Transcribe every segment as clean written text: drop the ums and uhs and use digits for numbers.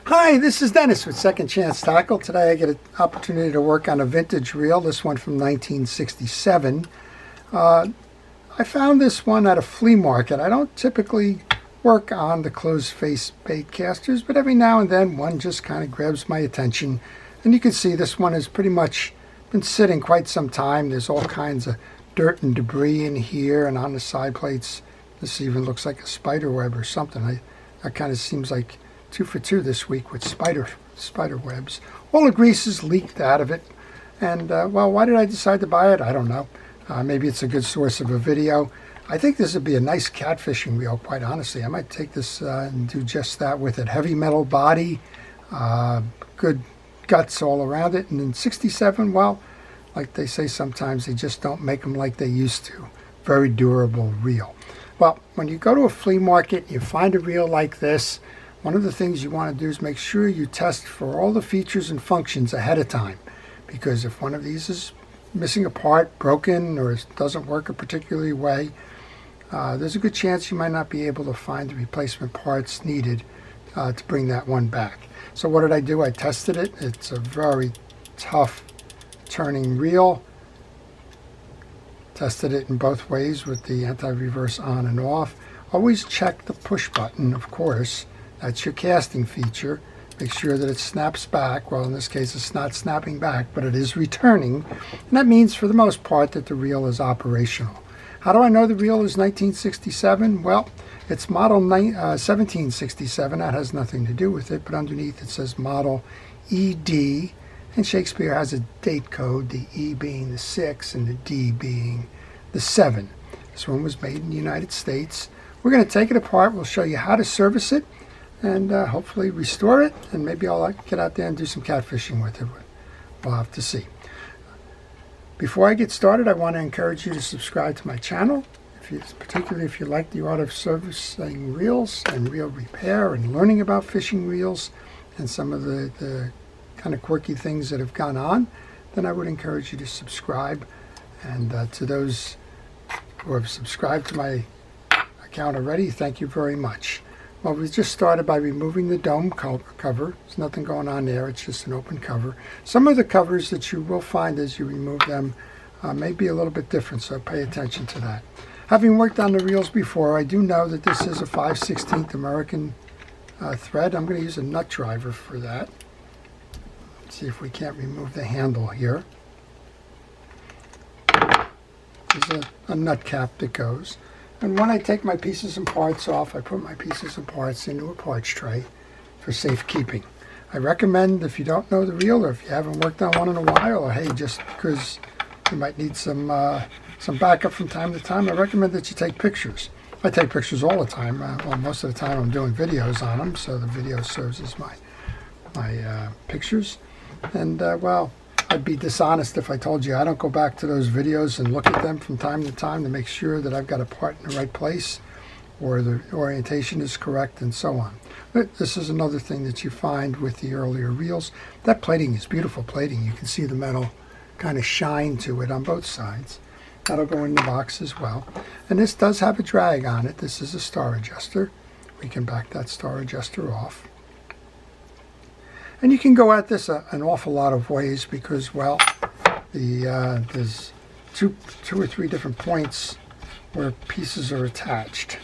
Hi, this is Dennis with Second Chance Tackle. Today I get an opportunity to work on a vintage reel, this one from 1967. I found this one at a flea market. I don't typically work on the closed face bait casters, but every now and then one just kind of grabs my attention. And you can see this one has pretty much been sitting quite some time. There's all kinds of dirt and debris in here, and on the side plates this even looks like a spider web or something. That kind of seems like 2 for 2 this week with spider webs. All the grease is leaked out of it, and well, why did I decide to buy it? I don't know. Maybe it's a good source of a video. I think this would be a nice catfishing reel, quite honestly. I might take this and do just that with it. Heavy metal body, good guts all around it, and in 67, well, like they say sometimes, they just don't make them like they used to. Very durable reel. Well, when you go to a flea market, you find a reel like this, one of the things you want to do is make sure you test for all the features and functions ahead of time, because if one of these is missing a part, broken, or doesn't work a particular way, there's a good chance you might not be able to find the replacement parts needed to bring that one back. So what did I do? I tested it. It's a very tough turning reel. Tested it in both ways with the anti-reverse on and off. Always check the push button, of course. That's your casting feature. Make sure that it snaps back. Well, in this case, it's not snapping back, but it is returning. And that means, for the most part, that the reel is operational. How do I know the reel is 1967? Well, it's model 1767. That has nothing to do with it, but underneath it says model ED. And Shakespeare has a date code, the E being the 6 and the D being the 7. This one was made in the United States. We're going to take it apart. We'll show you how to service it, and hopefully restore it, and maybe I'll get out there and do some catfishing with it. We'll have to see. Before I get started, I want to encourage you to subscribe to my channel, particularly if you like the art of servicing reels and reel repair and learning about fishing reels and some of the kind of quirky things that have gone on. Then I would encourage you to subscribe. And to those who have subscribed to my account already, thank you very much. Well, we just started by removing the dome cover. There's nothing going on there. It's just an open cover. Some of the covers that you will find as you remove them may be a little bit different, so pay attention to that. Having worked on the reels before, I do know that this is a 5/16 American thread. I'm going to use a nut driver for that. Let's see if we can't remove the handle here. There's a nut cap that goes. And when I take my pieces and parts off, I put my pieces and parts into a parts tray for safekeeping. I recommend, if you don't know the reel, or if you haven't worked on one in a while, or hey, just because you might need some backup from time to time, I recommend that you take pictures. I take pictures all the time. Well, most of the time I'm doing videos on them, so the video serves as my pictures. And well, I'd be dishonest if I told you I don't go back to those videos and look at them from time to time to make sure that I've got a part in the right place, or the orientation is correct, and so on. But this is another thing that you find with the earlier reels. That plating is beautiful plating. You can see the metal kind of shine to it on both sides. That'll go in the box as well. And this does have a drag on it. This is a star adjuster. We can back that star adjuster off. And you can go at this an awful lot of ways, because, well, there's two or three different points where pieces are attached.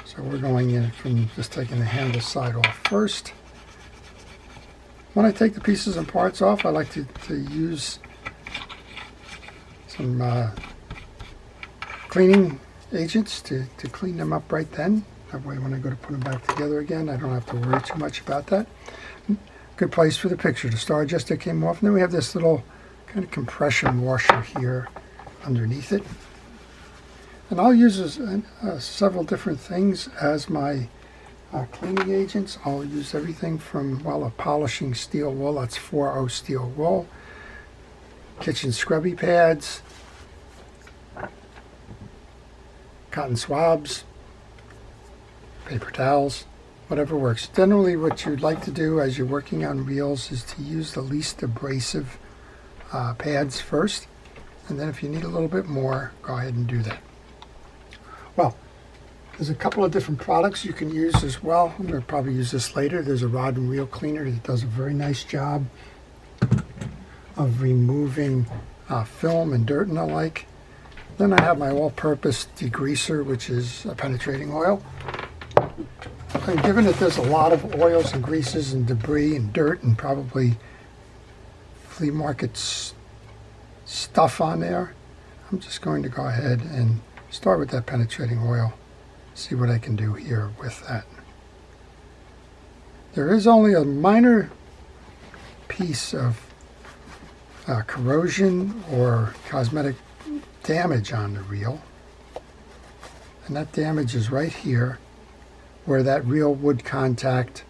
So we're going in from just taking the handle side off first. When I take the pieces and parts off, I like to use some cleaning agents to clean them up right then. That way when I go to put them back together again, I don't have to worry too much about that. Good place for the picture. The star adjuster came off, and then we have this little kind of compression washer here underneath it. And I'll use several different things as my cleaning agents. I'll use everything from, well, a polishing steel wool, that's 4/0 steel wool, kitchen scrubby pads, cotton swabs, paper towels, whatever works. Generally, what you'd like to do as you're working on reels is to use the least abrasive pads first, and then if you need a little bit more, go ahead and do that. Well, There's a couple of different products you can use as well. I'm going to probably use this later. There's a rod and reel cleaner that does a very nice job of removing film and dirt and the like. Then I have my all-purpose degreaser, which is a penetrating oil. And given that there's a lot of oils and greases and debris and dirt and probably flea market stuff on there, I'm just going to go ahead and start with that penetrating oil. See what I can do here with that. There is only a minor piece of corrosion or cosmetic damage on the reel, and that damage is right here where that reel would contact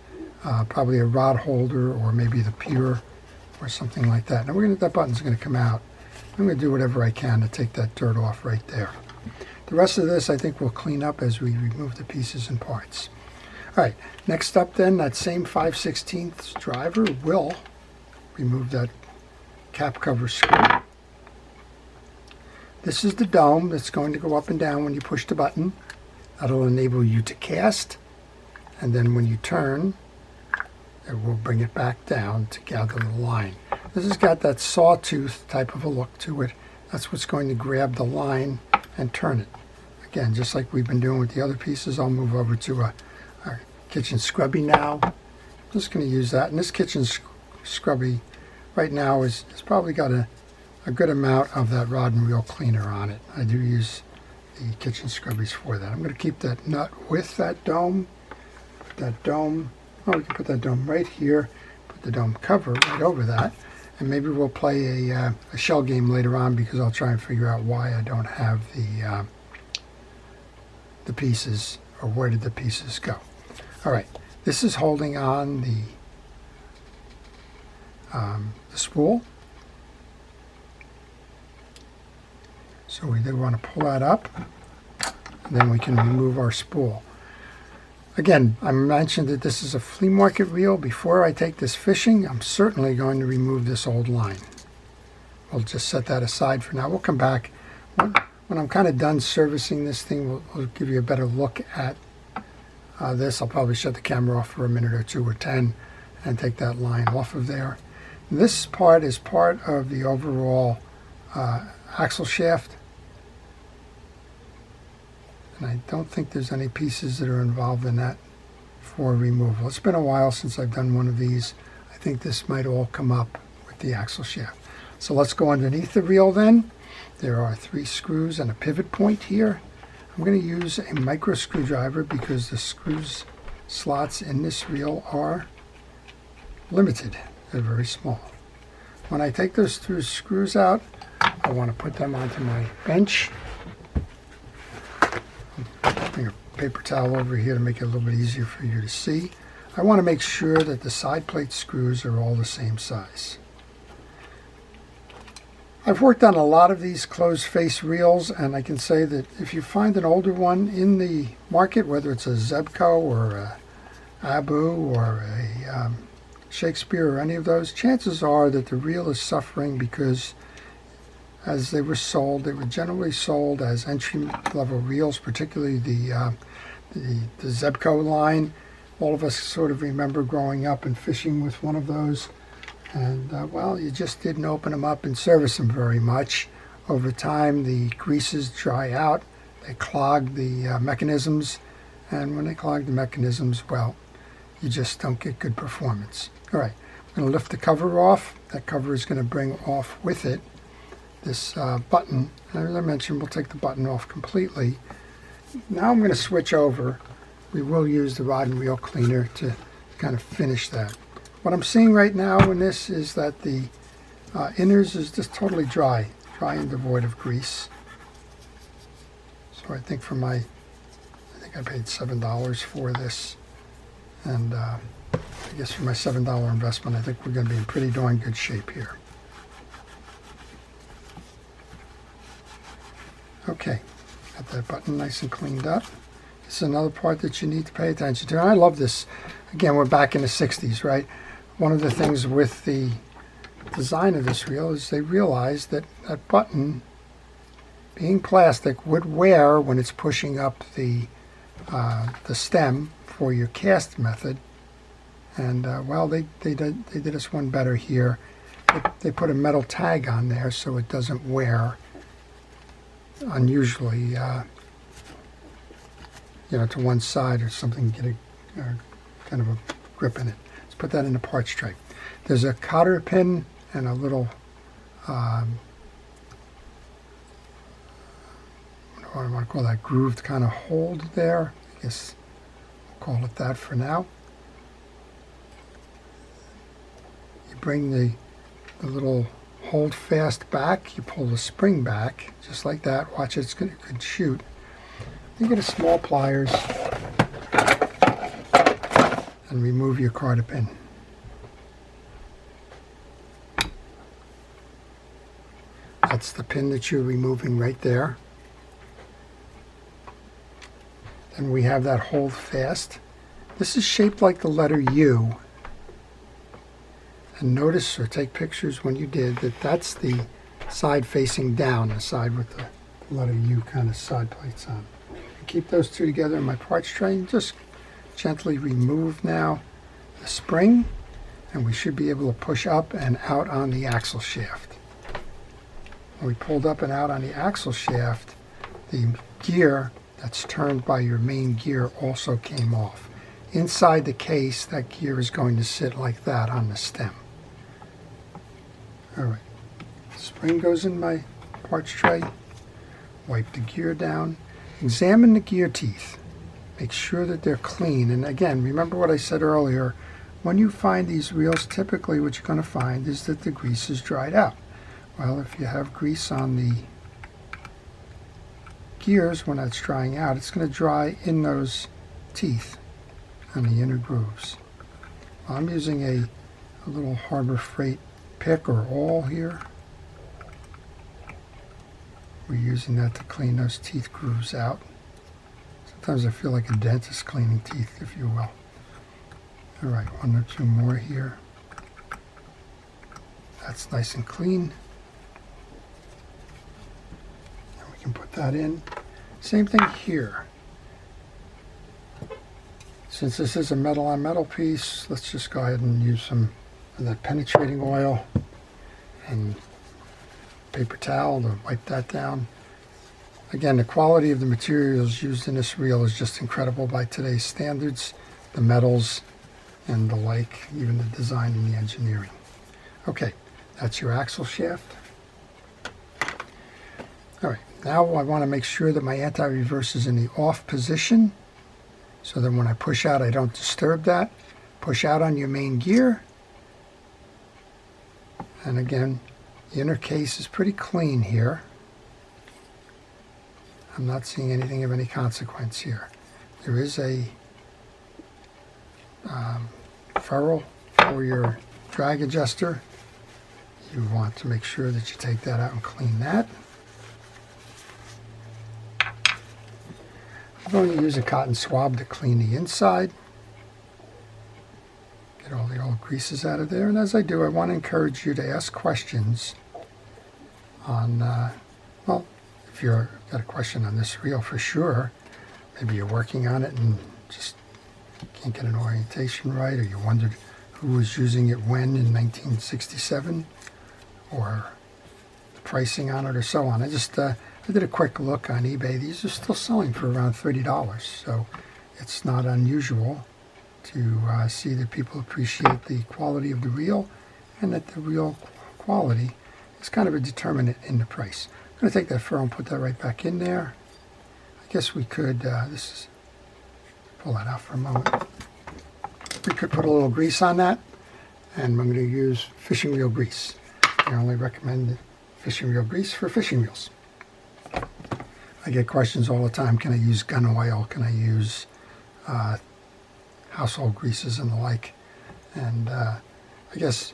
probably a rod holder or maybe the pier or something like that. Now that button's going to come out. I'm going to do whatever I can to take that dirt off right there. The rest of this I think we'll clean up as we remove the pieces and parts. All right, next up then, that same 5/16 driver will remove that cap cover screw. This is the dome that's going to go up and down when you push the button. That'll enable you to cast, and then when you turn, it will bring it back down to gather the line. This has got that sawtooth type of a look to it. That's what's going to grab the line and turn it. Again, just like we've been doing with the other pieces, I'll move over to a kitchen scrubby now. I'm just going to use that. And this kitchen scrubby right now is probably got a good amount of that rod and reel cleaner on it. I do use the kitchen scrubbies for that. I'm going to keep that nut with that dome. Put that dome, we can put that dome right here. Put the dome cover right over that. And maybe we'll play a shell game later on, because I'll try and figure out why I don't have the pieces, or where did the pieces go. All right, this is holding on the spool. So we do want to pull that up, and then we can remove our spool. Again, I mentioned that this is a flea market reel. Before I take this fishing, I'm certainly going to remove this old line. We'll just set that aside for now. We'll come back. When I'm kind of done servicing this thing, we'll give you a better look at this. I'll probably shut the camera off for a minute or 2 or 10 and take that line off of there. This part is part of the overall axle shaft. And I don't think there's any pieces that are involved in that for removal. It's been a while since I've done one of these. I think this might all come up with the axle shaft. So let's go underneath the reel then. There are 3 screws and a pivot point here. I'm going to use a micro screwdriver because the slots in this reel are limited. They're very small. When I take those 2 screws out, I want to put them onto my bench. Bring a paper towel over here to make it a little bit easier for you to see. I want to make sure that the side plate screws are all the same size. I've worked on a lot of these closed face reels, and I can say that if you find an older one in the market, whether it's a Zebco or a Abu or a Shakespeare or any of those, chances are that the reel is suffering because as they were sold, they were generally sold as entry-level reels, particularly the Zebco line. All of us sort of remember growing up and fishing with one of those. And, well, you just didn't open them up and service them very much. Over time, the greases dry out. They clog the mechanisms. And when they clog the mechanisms, well, you just don't get good performance. All right, I'm going to lift the cover off. That cover is going to bring off with it this button. And as I mentioned, we'll take the button off completely. Now I'm going to switch over. We will use the rod and reel cleaner to kind of finish that. What I'm seeing right now in this is that the inners is just totally dry and devoid of grease. So I think I paid $7 for this. And I guess for my $7 investment, I think we're going to be in pretty darn good shape here. Okay, got that button nice and cleaned up. This is another part that you need to pay attention to. And I love this. Again, we're back in the 60s, right? One of the things with the design of this reel is they realized that that button, being plastic, would wear when it's pushing up the the stem for your cast method. And well, they did us one better here. They put a metal tag on there so it doesn't wear unusually, to one side or something, get a kind of a grip in it. Let's put that in the parts tray. There's a cotter pin and a little, what do I want to call that, grooved kind of hold there. I guess we'll call it that for now. You bring the little hold fast back, you pull the spring back, just like that. Watch it, it's good, could shoot. You get a small pliers and remove your cotter pin. That's the pin that you're removing right there. And we have that hold fast. This is shaped like the letter U. And notice or take pictures when you did that that's the side facing down, the side with the letter U kind of side plates on. Keep those two together in my parts tray. Just gently remove now the spring, and we should be able to push up and out on the axle shaft. When we pulled up and out on the axle shaft, the gear that's turned by your main gear also came off. Inside the case, that gear is going to sit like that on the stem. All right, spring goes in my parts tray. Wipe the gear down. Examine the gear teeth. Make sure that they're clean. And again, remember what I said earlier. When you find these reels, typically what you're going to find is that the grease is dried out. Well, if you have grease on the gears when it's drying out, it's going to dry in those teeth and the inner grooves. I'm using a little Harbor Freight pick or awl here. We're using that to clean those teeth grooves out. Sometimes I feel like a dentist cleaning teeth, if you will. All right, one or two more here. That's nice and clean. And we can put that in. Same thing here. Since this is a metal on metal piece, let's just go ahead and use some of that penetrating oil and paper towel to wipe that down. Again, the quality of the materials used in this reel is just incredible by today's standards. The metals and the like, even the design and the engineering. Okay, that's your axle shaft. All right, now I want to make sure that my anti-reverse is in the off position so that when I push out, I don't disturb that. Push out on your main gear. And again, the inner case is pretty clean here. I'm not seeing anything of any consequence here. There is a ferrule for your drag adjuster. You want to make sure that you take that out and clean that. I'm going to use a cotton swab to clean the inside. Get all the old greases out of there. And as I do, I want to encourage you to ask questions on, well, if you've got a question on this reel for sure, maybe you're working on it and just can't get an orientation right, or you wondered who was using it when in 1967, or the pricing on it or so on. I did a quick look on eBay. These are still selling for around $30, so it's not unusual to see that people appreciate the quality of the reel, and that the reel quality is kind of a determinant in the price. I'm going to take that ferrule and put that right back in there. I guess we could, pull that out for a moment. We could put a little grease on that, and I'm going to use fishing reel grease. I only recommend fishing reel grease for fishing reels. I get questions all the time, can I use gun oil? Can I use household greases and the like? And I guess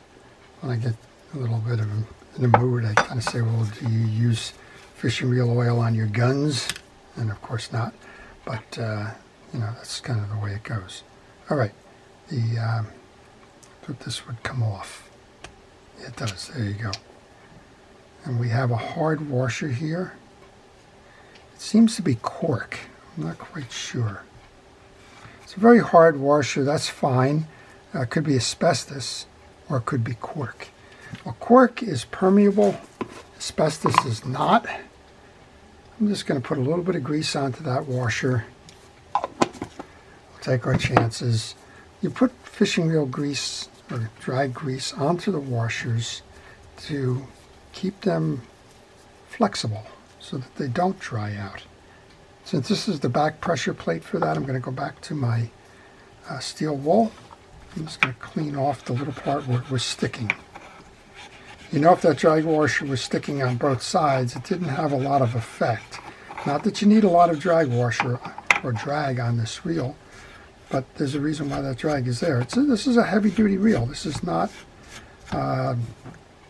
when I get a little bit of in the mood, I kind of say, well, do you use fishing reel oil on your guns? And of course not, but that's kind of the way it goes. All right, thought this would come off. Yeah, it does, there you go. And we have a hard washer here. It seems to be cork, I'm not quite sure. It's a very hard washer. That's fine. It could be asbestos or it could be cork. Well, cork is permeable. Asbestos is not. I'm just going to put a little bit of grease onto that washer. We'll take our chances. You put fishing reel grease or drag grease onto the washers to keep them flexible so that they don't dry out. Since this is the back pressure plate for that, I'm going to go back to my steel wool. I'm just going to clean off the little part where it was sticking. You know, if that drag washer was sticking on both sides, it didn't have a lot of effect. Not that you need a lot of drag washer or drag on this reel, but there's a reason why that drag is there. This is a heavy-duty reel. This is not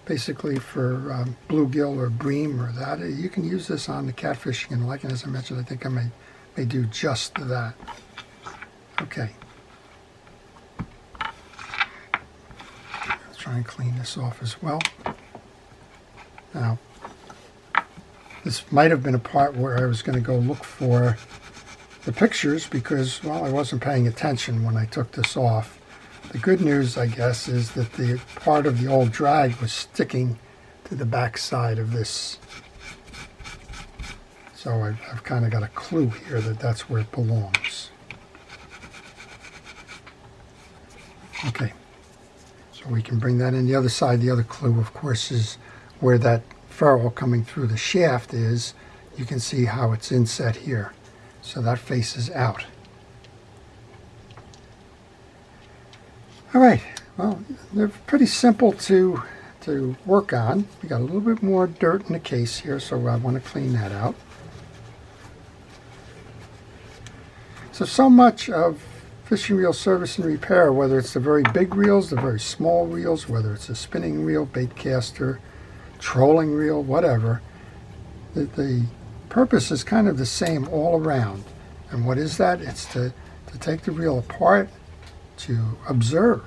basically for bluegill or bream or that. You can use this on the catfishing and like, and as I mentioned, I think I may do just that. Okay. Let's try and clean this off as well. Now, this might have been a part where I was going to go look for the pictures because, well, I wasn't paying attention when I took this off. The good news, I guess, is that the part of the old drag was sticking to the back side of this. So I've kind of got a clue here that that's where it belongs. Okay, so we can bring that in. The other side, the other clue, of course, is where that ferrule coming through the shaft is. You can see how it's inset here. So that faces out. All right, well, they're pretty simple to work on. We got a little bit more dirt in the case here, so I want to clean that out. So much of fishing reel service and repair, whether it's the very big reels, the very small reels, whether it's a spinning reel, bait caster, trolling reel, whatever, the purpose is kind of the same all around. And what is that? It's to take the reel apart, to observe,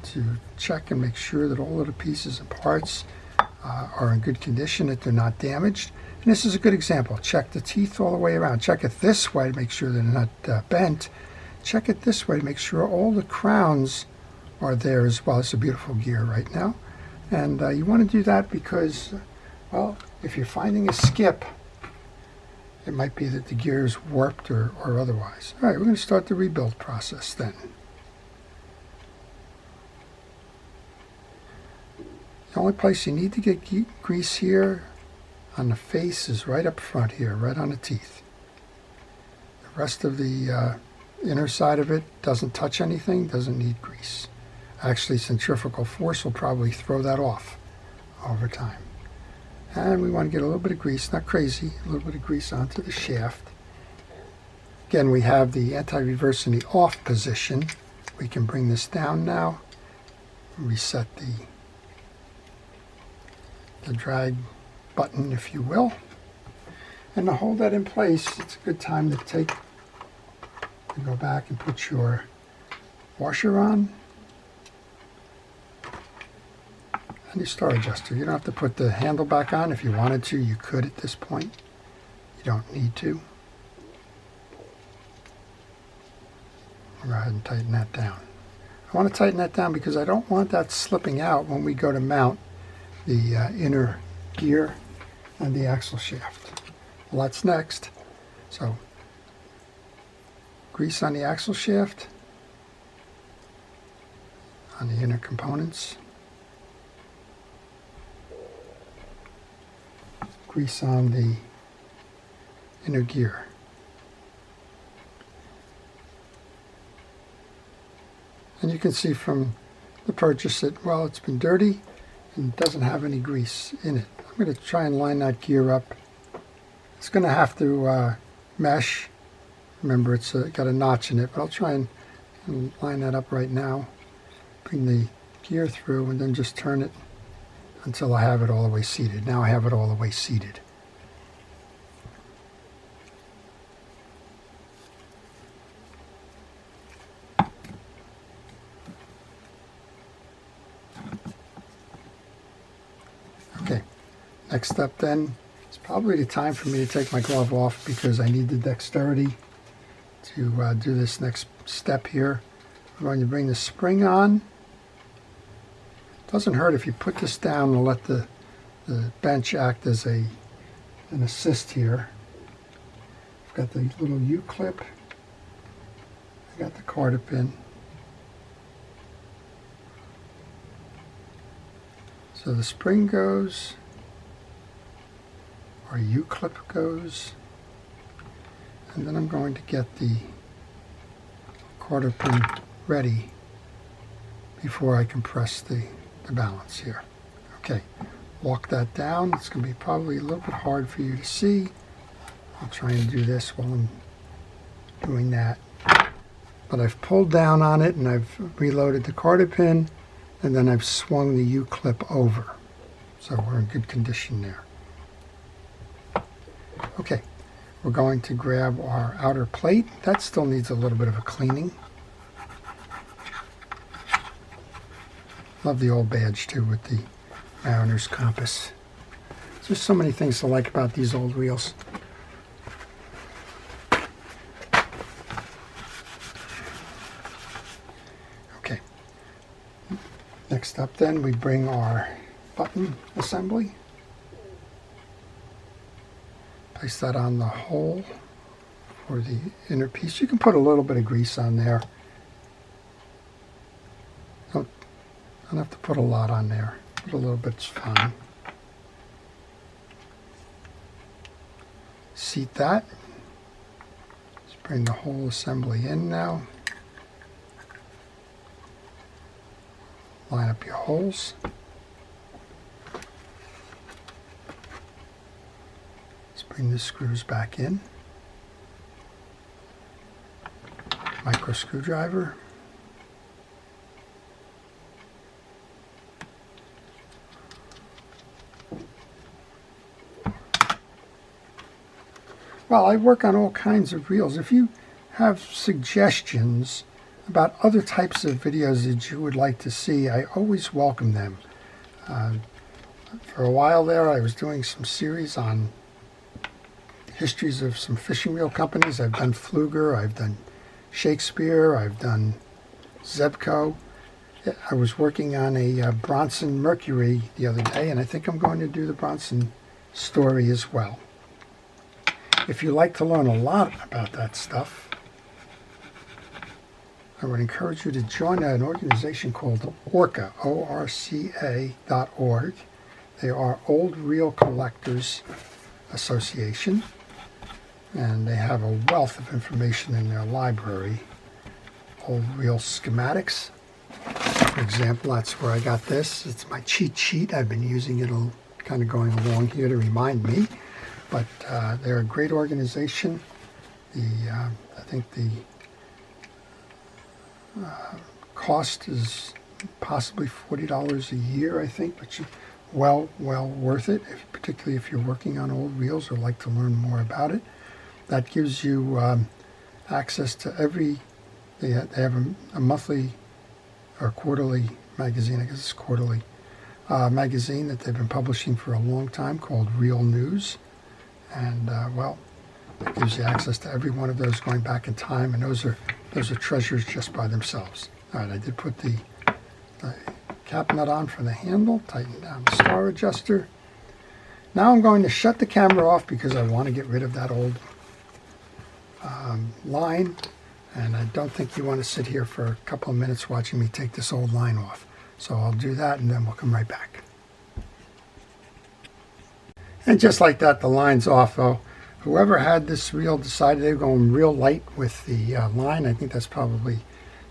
to check and make sure that all of the pieces and parts are in good condition, that they're not damaged. And this is a good example. Check the teeth all the way around. Check it this way to make sure they're not bent. Check it this way to make sure all the crowns are there as well. It's a beautiful gear right now. And you want to do that because, well, if you're finding a skip, it might be that the gear is warped or otherwise. All right, we're going to start the rebuild process then. The only place you need to get grease here on the face is right up front here, right on the teeth. The rest of the inner side of it doesn't touch anything, doesn't need grease. Actually, centrifugal force will probably throw that off over time. And we want to get a little bit of grease, not crazy, a little bit of grease onto the shaft. Again, we have the anti-reverse in the off position. We can bring this down now, reset the drag button, if you will. And to hold that in place, it's a good time to go back and put your washer on and your star adjuster. You don't have to put the handle back on. If you wanted to, you could at this point. You don't need to. Go ahead and tighten that down. I want to tighten that down because I don't want that slipping out when we go to mount the inner gear and the axle shaft. Well, that's next. So, grease on the axle shaft, on the inner components, grease on the inner gear. And you can see from the purchase that, well, it's been dirty and doesn't have any grease in it. I'm going to try and line that gear up. It's going to have to mesh. Remember, it's got a notch in it, but I'll try and line that up right now. Bring the gear through and then just turn it until I have it all the way seated. Now I have it all the way seated. Okay, next step then, it's probably the time for me to take my glove off because I need the dexterity to do this next step here. We're going to bring the spring on. Doesn't hurt if you put this down and let the bench act as an assist here. I've got the little U-clip. I got the quarter pin. So the spring goes, or U-clip goes, and then I'm going to get the quarter pin ready before I compress the balance here. Okay, walk that down. It's going to be probably a little bit hard for you to see. I'll try and do this while I'm doing that. But I've pulled down on it and I've reloaded the quarter pin, and then I've swung the U-clip over. So we're in good condition there. Okay, we're going to grab our outer plate. That still needs a little bit of a cleaning. Love the old badge too with the Mariner's compass. There's so many things to like about these old reels. Okay. Next up then, we bring our button assembly. Place that on the hole for the inner piece. You can put a little bit of grease on there. Don't have to put a lot on there. Put a little bit's fine. Seat that. Let's bring the whole assembly in now. Line up your holes. Let's bring the screws back in. Micro screwdriver. Well, I work on all kinds of reels. If you have suggestions about other types of videos that you would like to see, I always welcome them. For a while there, I was doing some series on histories of some fishing reel companies. I've done Fluger, I've done Shakespeare, I've done Zebco. I was working on a Bronson Mercury the other day, and I think I'm going to do the Bronson story as well. If you like to learn a lot about that stuff, I would encourage you to join an organization called ORCA, ORCA.org. They are Old Reel Collectors Association, and they have a wealth of information in their library. Old reel schematics, for example, that's where I got this. It's my cheat sheet. I've been using it kind of going along here to remind me. But they're a great organization. I think the cost is possibly $40 a year, I think, but well worth it, particularly if you're working on old reels or like to learn more about it. That gives you access to they have a monthly or quarterly magazine, I guess it's quarterly, magazine that they've been publishing for a long time called Reel News. And well, it gives you access to every one of those going back in time, and those are treasures just by themselves. All right, I did put the cap nut on for the handle, tighten down the star adjuster. Now I'm going to shut the camera off because I want to get rid of that old line, and I don't think you want to sit here for a couple of minutes watching me take this old line off. So I'll do that, and then we'll come right back. And just like that, the line's off, though. Whoever had this reel decided they were going real light with the line. I think that's probably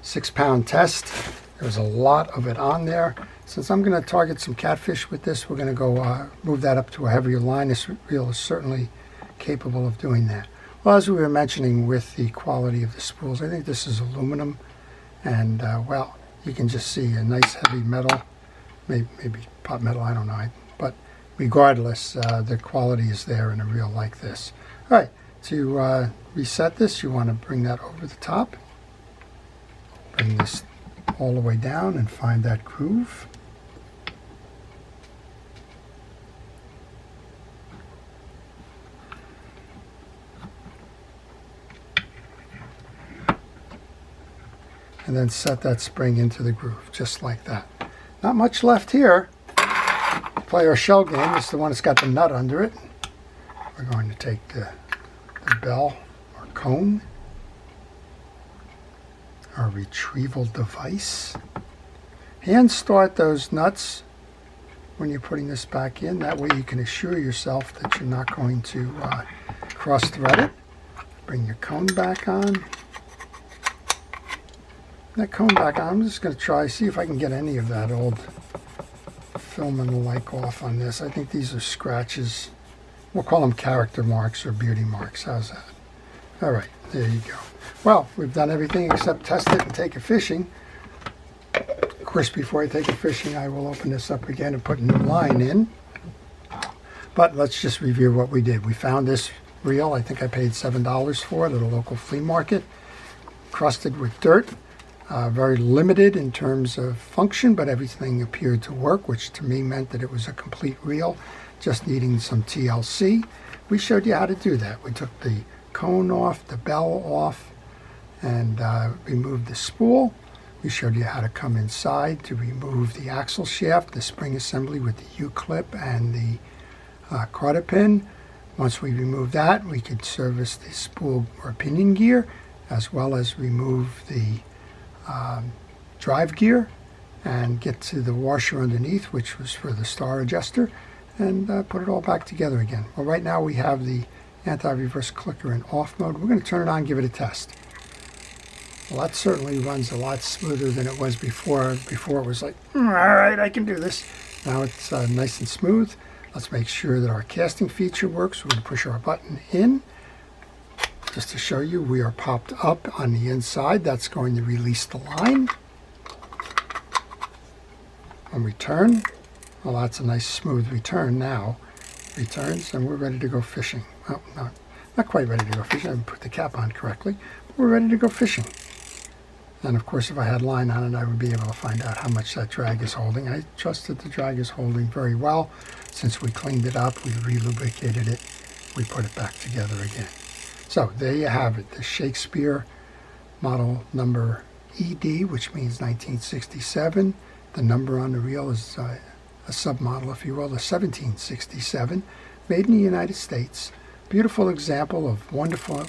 6-pound test. There's a lot of it on there. Since I'm going to target some catfish with this, we're going to go move that up to a heavier line. This reel is certainly capable of doing that. Well, as we were mentioning with the quality of the spools, I think this is aluminum. And, well, you can just see a nice heavy metal, maybe pot metal, I don't know. But regardless, the quality is there in a reel like this. All right, to reset this, you want to bring that over the top. Bring this all the way down and find that groove. and then set that spring into the groove, just like that. Not much left here. Play our shell game. This is the one that's got the nut under it. We're going to take the bell or cone, our retrieval device. Hand start those nuts when you're putting this back in. That way you can assure yourself that you're not going to cross thread it. Bring your cone back on. That cone back on. I'm just going to try, see if I can get any of that old film and the like off on this. I think these are scratches. We'll call them character marks or beauty marks. How's that? All right, there you go. Well, we've done everything except test it and take it fishing. Of course, before I take it fishing, I will open this up again and put a new line in. But let's just review what we did. We found this reel. I think I paid $7 for it at a local flea market. Crusted with dirt. Very limited in terms of function, but everything appeared to work, which to me meant that it was a complete reel, just needing some TLC. We showed you how to do that. We took the cone off, the bell off, and removed the spool. We showed you how to come inside to remove the axle shaft, the spring assembly with the U-clip and the quarter pin. Once we remove that, we could service the spool or pinion gear, as well as remove the drive gear and get to the washer underneath, which was for the star adjuster, and put it all back together again. Well, right now we have the anti-reverse clicker in off mode. We're going to turn it on and give it a test. Well, that certainly runs a lot smoother than it was before. Before it was like, all right, I can do this. Now it's nice and smooth. Let's make sure that our casting feature works. We're going to push our button in. Just to show you, we are popped up on the inside. That's going to release the line. When we turn, well, that's a nice smooth return now. Returns, and we're ready to go fishing. Well, not quite ready to go fishing. I haven't put the cap on correctly. We're ready to go fishing. And of course, if I had line on it, I would be able to find out how much that drag is holding. I trust that the drag is holding very well. Since we cleaned it up, we re-lubricated it, we put it back together again. So there you have it, the Shakespeare model number ED, which means 1967. The number on the reel is a submodel, if you will, the 1767, made in the United States. Beautiful example of wonderful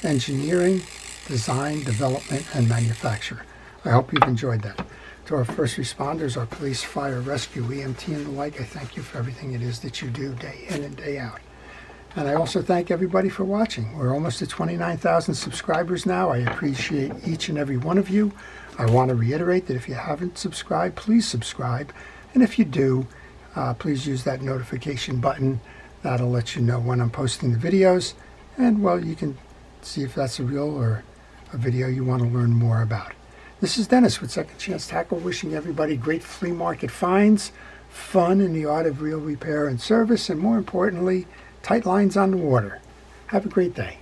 engineering, design, development, and manufacture. I hope you've enjoyed that. To our first responders, our police, fire, rescue, EMT, and the like, I thank you for everything it is that you do day in and day out. And I also thank everybody for watching. We're almost at 29,000 subscribers now. I appreciate each and every one of you. I want to reiterate that if you haven't subscribed, please subscribe. And if you do, please use that notification button. That'll let you know when I'm posting the videos. And, well, you can see if that's a reel or a video you want to learn more about. This is Dennis with Second Chance Tackle, wishing everybody great flea market finds, fun in the art of reel repair and service, and more importantly, tight lines on the water. Have a great day.